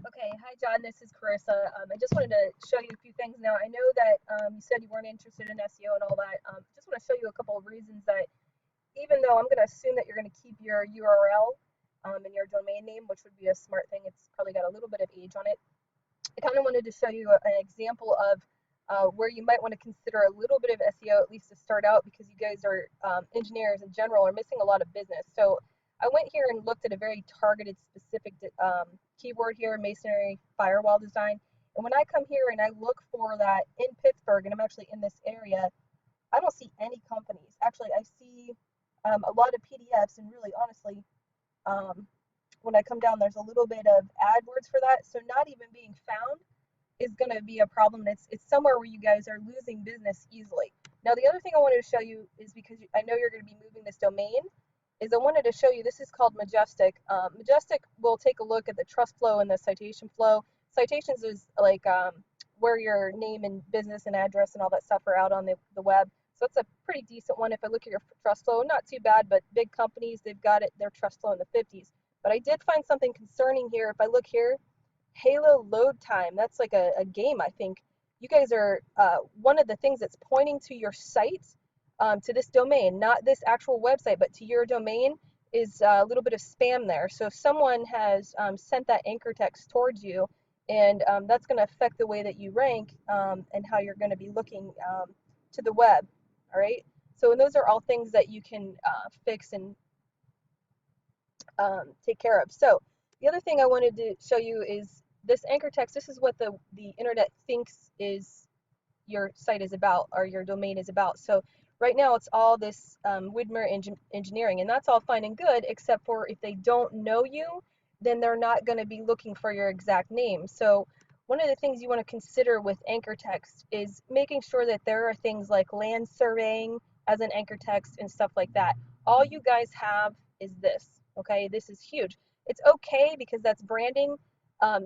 Okay, hi John, this is Carissa. I just wanted to show you a few things now. I know that you said you weren't interested in SEO and all that. Just want to show you a couple of reasons that even though I'm going to assume that you're going to keep your URL and your domain name, which would be a smart thing, it's probably got a little bit of age on it. I kind of wanted to show you an example of where you might want to consider a little bit of SEO, at least to start out, because you guys are engineers in general are missing a lot of business. So I went here and looked at a very targeted, specific keyword here, masonry firewall design. And when I come here and I look for that in Pittsburgh, and I'm actually in this area, I don't see any companies. Actually, I see a lot of PDFs, and really, honestly, um, when I come down, there's a little bit of AdWords for that. So not even being found is going to be a problem. It's somewhere where you guys are losing business easily. Now, the other thing I wanted to show you is because I know you're going to be moving this domain, is I wanted to show you, this is called Majestic. Majestic will take a look at the trust flow and the citation flow. Citations is like where your name and business and address and all that stuff are out on the web. So it's a pretty decent one. If I look at your trust flow, not too bad, but big companies, they've got it, their trust flow in the 50s. But I did find something concerning here. If I look here, Halo load time, that's like a game, I think. You guys are, one of the things that's pointing to your site, to this domain, not this actual website, but to your domain, is a little bit of spam there. So if someone has sent that anchor text towards you, and that's going to affect the way that you rank and how you're going to be looking to the web. All right. So and those are all things that you can fix and take care of. So the other thing I wanted to show you is this anchor text. This is what the internet thinks is your site is about, or your domain is about. So right now it's all this Widmer engineering, and that's all fine and good, except for if they don't know you, then they're not going to be looking for your exact name. So one of the things you want to consider with anchor text is making sure that there are things like land surveying as an anchor text and stuff like that. All you guys have is this. Okay, this is huge. It's okay because that's branding.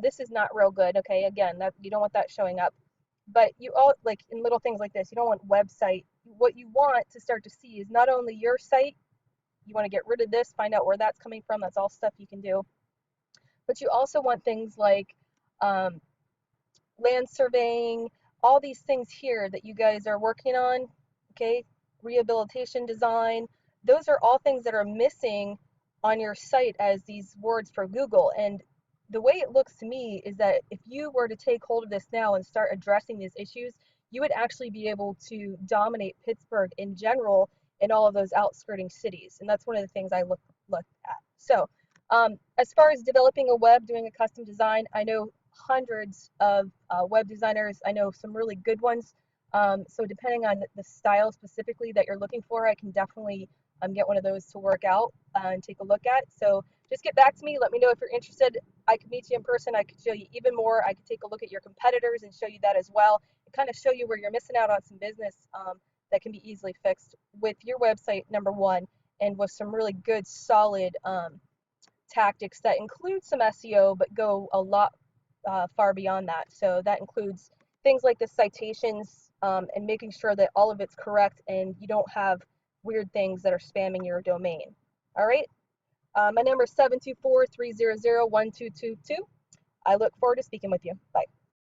This is not real good. Okay, again, that you don't want that showing up. But you all, like in little things like this, you don't want website. What you want to start to see is not only your site, you want to get rid of this, find out where that's coming from. That's all stuff you can do. But you also want things like um, land surveying, all these things here that you guys are working on, okay, rehabilitation design. Those are all things that are missing on your site as these words for Google. And the way it looks to me is that if you were to take hold of this now and start addressing these issues, you would actually be able to dominate Pittsburgh in general in all of those outskirting cities. And that's one of the things I looked at. So as far as developing a web, doing a custom design, I know hundreds of web designers. I know some really good ones. So depending on the style specifically that you're looking for, I can definitely get one of those to work out and take a look at. So just get back to me. Let me know if you're interested. I could meet you in person. I could show you even more. I could take a look at your competitors and show you that as well, and kind of show you where you're missing out on some business that can be easily fixed with your website, number one, and with some really good, solid tactics that include some SEO, but go a lot far beyond that. So that includes things like the citations and making sure that all of it's correct and you don't have weird things that are spamming your domain. All right. My number is 724-300-1222. I look forward to speaking with you. Bye.